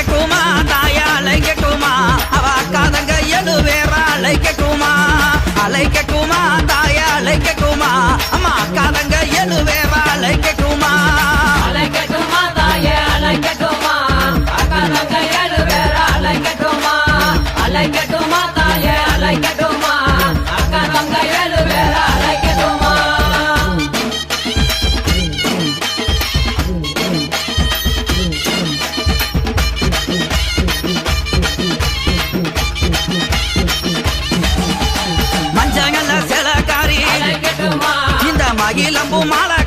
அழைக்கட்டுமா தாயா அழைக்கட்டுமா அவ அக்காதங்க எழுவேறா அழைக்கட்டுமா அழைக்கட்டுமா தாயா அழைக்கட்டுமா அம்மா அக்காதங்க எழுவேறா அழைக்கட்டுமா அழைக்கட்டுமா தாயே அழைக்கட்டுமா அக்காதங்க எழுவேறா அழைக்கட்டுமா அழைக்கட்டுமா தாயே அழைக்கட்டுமா அக்காதங்க எழுவேறா அழைக்கட்டுமா மஞ்சங்கல்ல சிலக்காரி இந்த மகிழம்பு மாலை